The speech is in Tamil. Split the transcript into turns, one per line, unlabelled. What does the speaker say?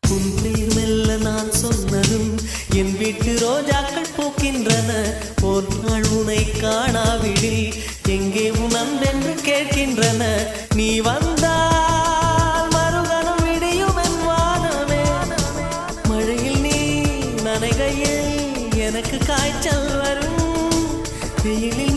உன் பேர் மெல்ல நான் சொன்னதும் என் வீட்டு ரோஜாக்கள் பூக்கின்றன. ஒரு நாள் உனை காணாவிடில் எங்கே உன் அன்பென்று கேட்கின்றன. நீ வந்தால் மறுகணம் விடியும் என் வானமே. மழையில் நீ நனைகையில் எனக்கு காய்ச்சல் வரும். வெயிலில்